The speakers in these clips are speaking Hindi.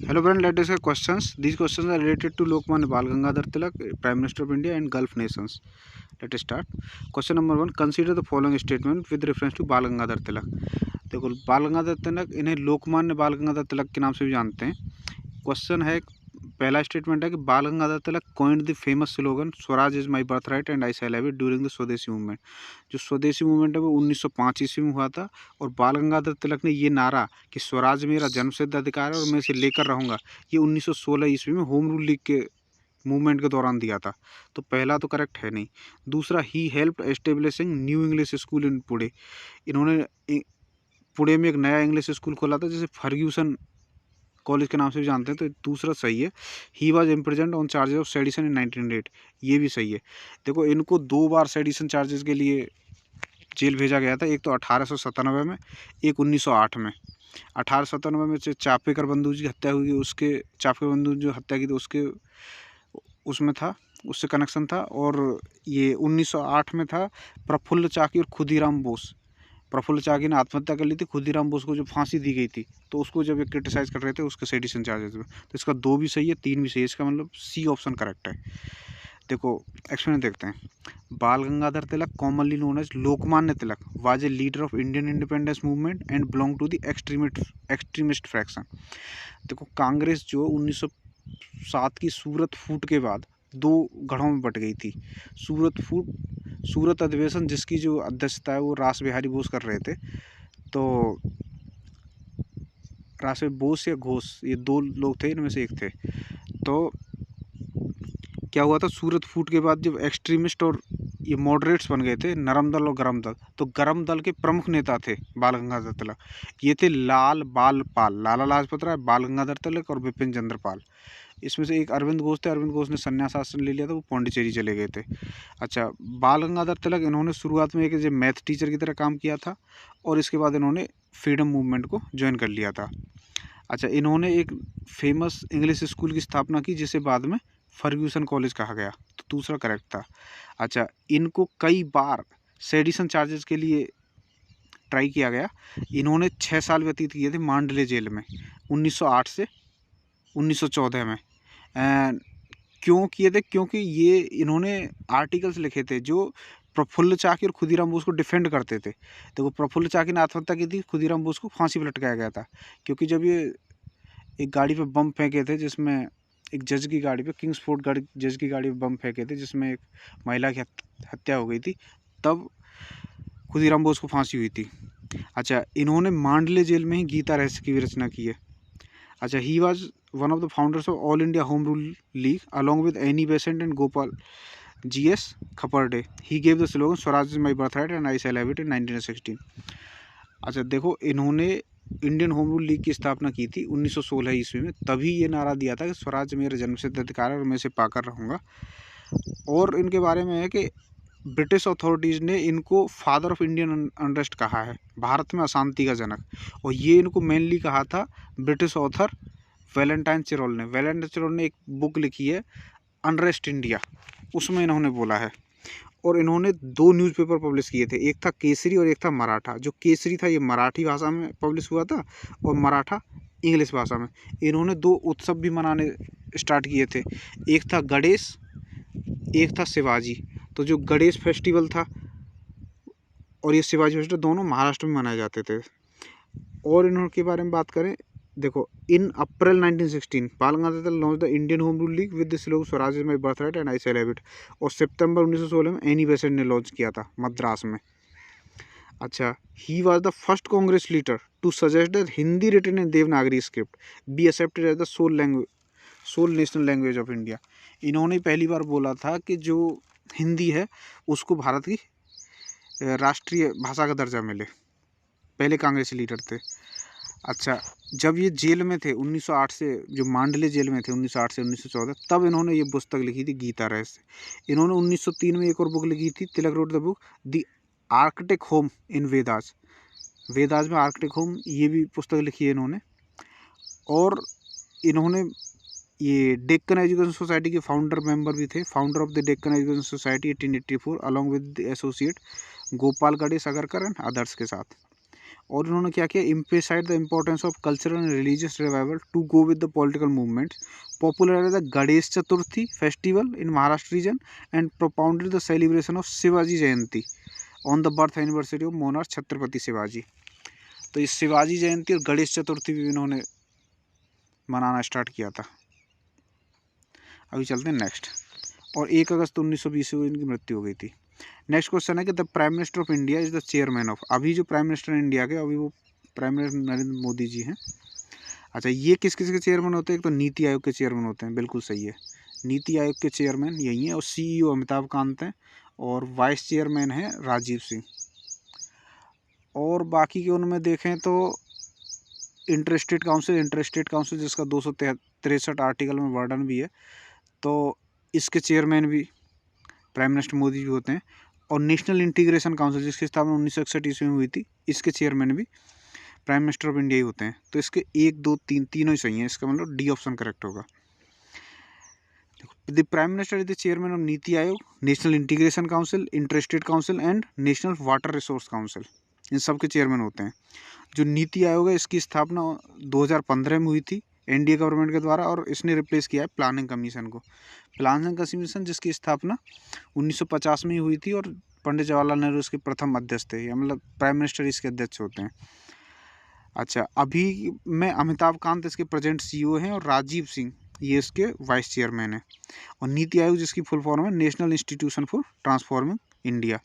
Hello friend, let us discuss questions. These questions are related to Lokmanya Bal Gangadhar Tilak, Prime Minister of India and Gulf nations. Let us start. Question number 1. Consider the following statement with reference to Bal Gangadhar Tilak. देखो बाल गंगाधर तिलक इन्हें लोकमान्य बाल गंगाधर तिलक के नाम से भी जानते हैं। क्वेश्चन है, पहला स्टेटमेंट है कि Bal Gangadhar Tilak coined the famous slogan Swaraj is my birth right and I shall have it during the Swadeshi movement. जो स्वदेशी मूवमेंट है वो 1905 ईस्वी में हुआ था और बाल गंगाधर तिलक ने ये नारा कि स्वराज मेरा जन्मसिद्ध अधिकार है और मैं इसे लेकर रहूँगा, ये 1916 ईस्वी में होम रूल लीग के मूवमेंट के दौरान दिया था। तो पहला तो करेक्ट है नहीं। दूसरा, he helped establishing new English school इन पुणे। इन्होंने पुणे में एक नया इंग्लिश स्कूल खोला था जिसे फर्ग्यूसन कॉलेज के नाम से भी जानते हैं। तो दूसरा सही है। He was imprisoned on charges of sedition in 1908, ये भी सही है। देखो इनको 2 बार सेडिशन चार्जेस के लिए जेल भेजा गया था, एक तो 1897 में, एक 1908 में। 1897 में चापेकर बंधु की हत्या हुई, उसके चापेकर बंधु जो हत्या की थी उसके उसमें था, उससे कनेक्शन था। और ये 1908 में था प्रफुल्ल चाकी और खुदीराम बोस। प्रफुल्ल चाकी ने आत्महत्या कर ली थी, खुदीराम बोस को जो फांसी दी गई थी तो उसको जब ये क्रिटिसाइज कर रहे थे उसके सेडिशन चार्जेस में। तो इसका 2 भी सही है, 3 भी सही है, इसका मतलब सी ऑप्शन करेक्ट है। देखो एक्सप्लेन देखते हैं। Bal Gangadhar Tilak commonly known as Lokmanya Tilak was a leader of Indian independence movement and belong to the extremist fraction. देखो कांग्रेस जो 1907 की सूरत फूट के बाद 2 गढ़ों में बट गई थी। सूरत अधिवेशन जिसकी जो अध्यक्षता है वो रास बिहारी बोस कर रहे थे। तो रास बोस या घोष, ये 2 लोग थे, इनमें से एक थे। तो क्या हुआ था, सूरत फूट के बाद जब एक्सट्रीमिस्ट और ये मॉडरेट्स बन गए थे, नरम दल और गरम दल, तो गरम दल के प्रमुख नेता थे बाल गंगाधर तिलक। ये थे लाल बाल पाल, लाला लाजपत राय, बाल गंगाधर तिलक और बिपिन चंद्र पाल। इसमें से एक अरविंद घोष थे, अरविंद घोष ने संन्यास आश्रम ले लिया था, वो पौंडीचेरी चले गए थे। अच्छा, बाल गंगाधर तिलक इन्होंने शुरुआत में एक मैथ टीचर की तरह काम किया था और इसके बाद इन्होंने फ्रीडम मूवमेंट को ज्वाइन कर लिया था। अच्छा, इन्होंने एक फेमस इंग्लिश स्कूल की स्थापना की जिसे बाद में फर्ग्यूसन कॉलेज कहा गया, तो दूसरा करेक्ट था। अच्छा, इनको कई बार सेडिशन चार्जेस के लिए ट्राई किया गया। इन्होंने 6 साल व्यतीत किए थे मांडले जेल में 1908 से 1914 में। क्यों किए थे? क्योंकि ये इन्होंने आर्टिकल्स लिखे थे जो प्रफुल्ल चाकी और खुदीराम बोस को डिफेंड करते थे। देखो प्रफुल्ल चाकी ने आत्महत्या की थी, खुदीराम बोस को फांसी पर लटकाया गया था, क्योंकि जब ये एक गाड़ी पे बम फेंके थे, जिसमें एक जज की गाड़ी पे, किंग्सफोर्ड गाड़ी, जज की गाड़ी पे बम फेंके थे जिसमें एक महिला की हत्या हो गई थी, तब खुदीराम बोस को फांसी हुई थी। अच्छा, इन्होंने मांडले जेल में ही गीता रहस्य की भी रचना की है। अच्छा, he was one of the founders of all India home rule league along with Annie Besant and Gopal GS Khaparde. He gave the slogan Swaraj is my birth right and I shall have it in 1916। अच्छा देखो, इन्होंने इंडियन होम रूल लीग की स्थापना की थी 1916 ईस्वी में, तभी ये नारा दिया था कि स्वराज मेरा जन्मसिद्ध अधिकार है और मैं इसे पाकर रहूँगा। और इनके बारे में है कि ब्रिटिश अथॉरिटीज़ ने इनको फादर ऑफ इंडियन अनरेस्ट कहा है, भारत में अशांति का जनक। और ये इनको मेनली कहा था ब्रिटिश ऑथर वैलेंटाइन चिरोल ने। वैलेंटाइन चिरोल ने एक बुक लिखी है अनरेस्ट इंडिया, उसमें इन्होंने बोला है। और इन्होंने 2 न्यूज़पेपर पब्लिश किए थे, एक था केसरी और एक था मराठा। जो केसरी था ये मराठी भाषा में पब्लिश हुआ था और मराठा इंग्लिश भाषा में। इन्होंने 2 उत्सव भी मनाने स्टार्ट किए थे, एक था गणेश, एक था शिवाजी। तो जो गणेश फेस्टिवल था और ये शिवाजी फेस्टिवल दोनों महाराष्ट्र में मनाए जाते थे। और इनके बारे में बात करें, देखो इन April 1916 Bal Gangadhar Tilak launch the Indian home rule league with the slogan Swaraj is my birth right and I shall have it. और सितंबर 1916 में एनी बेसेंट ने लॉन्च किया था मद्रास में। अच्छा, he was the first Congress leader to suggest that Hindi written in Devanagari script be accepted as the sole national language of India. इन्होंने पहली बार बोला था कि जो हिंदी है उसको भारत की राष्ट्रीय भाषा का दर्जा मिले, पहले कांग्रेसी लीडर थे। अच्छा, जब ये जेल में थे 1908 से, जो मांडले जेल में थे 1908 से 1914, तब इन्होंने ये पुस्तक लिखी थी गीता रहस्य। इन्होंने 1903 में एक और बुक लिखी थी, Tilak wrote the book the Arctic home in Vedas. Vedas में आर्कटिक होम, ये भी पुस्तक लिखी है इन्होंने। और इन्होंने ये डेक्कन एजुकेशन सोसाइटी के फाउंडर मेंबर भी थे, founder of the Deccan education society 1884 along with the associate Gopal Ganesh Agarkar and others के साथ। और उन्होंने क्या किया, emphasise the importance of cultural and religious revival to go with the political movements, popular the Ganesh Chaturthi festival in Maharashtra region and propounded the celebration of Shivaji Jayanti on the birth anniversary of monarch Chhatrapati Shivaji. तो इस शिवाजी जयंती और गणेश चतुर्थी भी इन्होंने मनाना स्टार्ट किया था। अभी चलते हैं नेक्स्ट। और 1 अगस्त 1920 को इनकी मृत्यु हो गई थी। नेक्स्ट क्वेश्चन है कि the prime minister of India is the chairman of, अभी जो प्राइम मिनिस्टर इंडिया के अभी वो प्राइम मिनिस्टर नरेंद्र मोदी जी हैं। अच्छा, ये किस किस के चेयरमैन होते हैं? एक तो नीति आयोग के चेयरमैन होते हैं, बिल्कुल सही है, नीति आयोग के चेयरमैन यही है, और CEO अमिताभ कांत हैं, और वाइस चेयरमैन है राजीव सिंह। और बाकी के उनमें देखें तो इंटरस्टेट काउंसिल जिसका 263 आर्टिकल में वर्णन भी है, तो इसके चेयरमैन भी प्राइम मिनिस्टर मोदी जी होते हैं। और नेशनल इंटीग्रेशन काउंसिल जिसकी स्थापना 1961 ईस्वी में हुई थी, इसके चेयरमैन भी प्राइम मिनिस्टर ऑफ इंडिया ही होते हैं। तो इसके 1, 2, 3 तीनों ही सही हैं, इसका मतलब डी ऑप्शन करेक्ट होगा। The prime minister is the chairman of Niti Aayog, national integration council, interstate council and national water resource council, इन सब के चेयरमैन होते हैं। जो नीति आयोग है इसकी स्थापना 2015 में हुई थी एनडीए गवर्नमेंट के द्वारा, और इसने रिप्लेस किया है प्लानिंग कमीशन को। प्लानिंग कमीशन जिसकी स्थापना 1950 में ही हुई थी, और पंडित जवाहरलाल नेहरू इसके प्रथम अध्यक्ष थे, या मतलब प्राइम मिनिस्टर इसके अध्यक्ष होते हैं। अच्छा, अभी में अमिताभ कांत इसके प्रेजेंट CEO हैं, और राजीव सिंह ये इसके वाइस चेयरमैन हैं। और नीति आयोग जिसकी फुल फॉर्म है national institution for transforming India.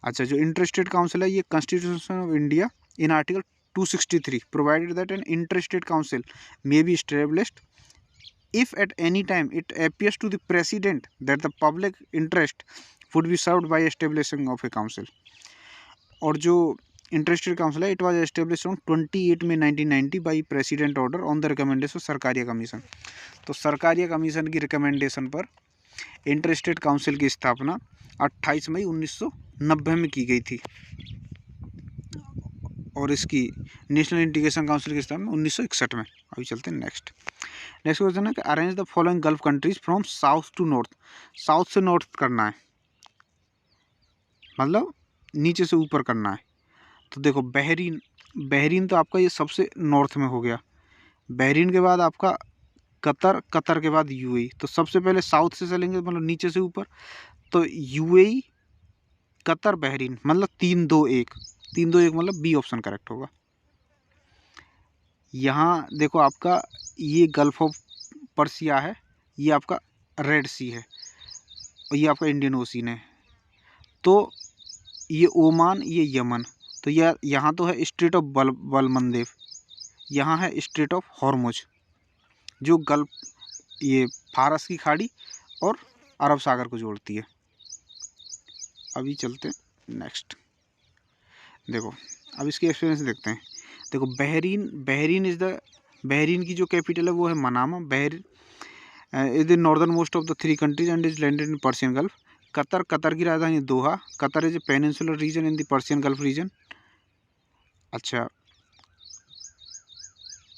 अच्छा, जो इंटरस्टेट काउंसिल है ये constitution of India in article 263 provided that an interstate council may be established if at any time it appears to the president that the public interest would be served by establishing of a council। और जो इंटरेस्टेड काउंसिल है it was establish on 28 May 1990 by president order on the recommendation of Sarkaria commission. तो सरकारिया कमीशन की रिकमेंडेशन पर इंटरेस्टेड काउंसिल की स्थापना 28 मई 1990 में की गई थी, और इसकी नेशनल इंटीग्रेशन काउंसिल की स्थापना 1961 में। अभी चलते हैं नेक्स्ट क्वेश्चन है कि arrange the following gulf countries from south to north, south से नॉर्थ करना है, मतलब नीचे से ऊपर करना है। तो देखो बहरीन तो आपका ये सबसे नॉर्थ में हो गया, बहरीन के बाद आपका कतर के बाद UAE। तो सबसे पहले साउथ से चलेंगे, मतलब नीचे से ऊपर, तो UAE, कतर, बहरीन, मतलब 3-2-1 मतलब बी ऑप्शन करेक्ट होगा। यहाँ देखो आपका ये गल्फ ऑफ पर्सिया है, ये आपका रेड सी है, और ये आपका इंडियन ओशन है। तो ये ओमान, ये यमन, तो यह यहाँ तो है स्ट्रेट ऑफ बलमंदेव, यहाँ है स्ट्रेट ऑफ हॉर्मुज, जो गल्फ ये फारस की खाड़ी और अरब सागर को जोड़ती है। अभी चलते हैं नेक्स्ट। देखो अब इसकी एक्सपीरियंस देखते हैं। देखो बहरीन की जो कैपिटल है वो है Manama. Bahrain is the northern most of the 3 countries and is landed in Persian Gulf. Qatar की राजधानी Doha. Qatar is a peninsular region in the Persian Gulf region. अच्छा,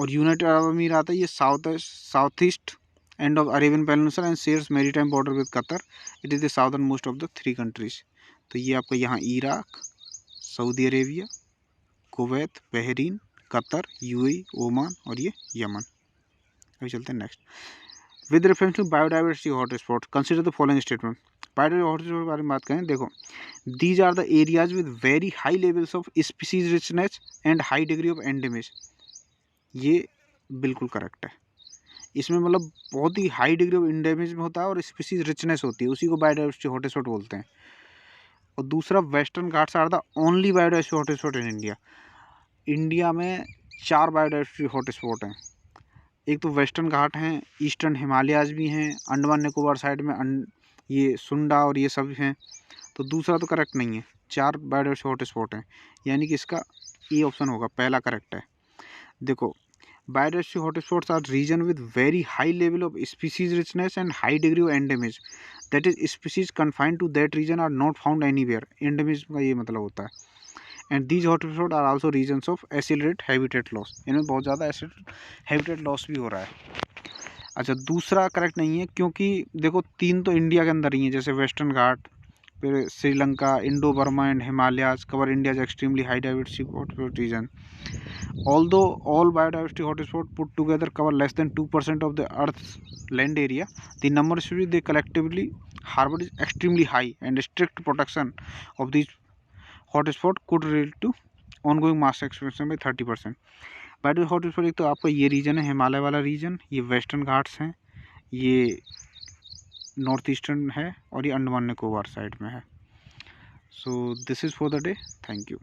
और यूनाइटेड अरब अमीरात है, ये south east end of Arabian peninsula and shares maritime border with Qatar. It is the southern most of the 3 countries. तो ये आपका यहाँ Iraq, Saudi Arabia, Kuwait, Bahrain, Qatar, UAE, Oman और ये यमन। अभी चलते हैं next. With reference to biodiversity hotspot consider the following statement. Biodiversity hotspot के बारे में बात करें, देखो these are the areas with very high levels of species richness and high degree of endemism. ये बिल्कुल करेक्ट है। इसमें मतलब बहुत ही हाई डिग्री ऑफ एंडेमिज में होता है और स्पीसीज रिचनेस होती है, उसी को बायोडाइवर्सिटी हॉटस्पॉट बोलते हैं। और दूसरा, Western Ghats are the only biodiversity hotspot in India. India में 4 बायोडाइवर्सिटी हॉटस्पॉट हैं। एक तो वेस्टर्न घाट हैं, ईस्टर्न हिमालयाज भी हैं, अंडमान निकोबार साइड में ये सुंडा और ये सब हैं। तो दूसरा तो करेक्ट नहीं है, 4 बायोडाइवर्सिटी हॉटस्पॉट हैं, यानी कि इसका ए ऑप्शन होगा, पहला करेक्ट है। देखो biodiversity hotspots are region with very high level of species richness and high degree of endemism, that is species confined to that region are not found anywhere. Endemism का ये मतलब होता है। And these hotspot are also regions of accelerate habitat loss. इनमें बहुत ज़्यादा एसिड हैबिटेट लॉस भी हो रहा है। अच्छा, दूसरा करेक्ट नहीं है, क्योंकि देखो 3 तो इंडिया के अंदर ही हैं, जैसे वेस्टर्न घाट, फिर Sri Lanka, Indo Burma and Himalayas cover India's extremely high diversity hotspot region. Although all biodiversity hotspots put together cover less than 2% of the Earth's land area, the number of species they collectively harbor is extremely high, and strict protection of these hotspots could lead to ongoing mass expansion by 30%. Biodiversity hotspot एक तो आपका ये रीजन है, हिमालय वाला रीजन, ये वेस्टर्न घाट्स हैं, ये नॉर्थ ईस्टर्न है, और ये अंडमान निकोबार साइड में है. So this is for the day. Thank you.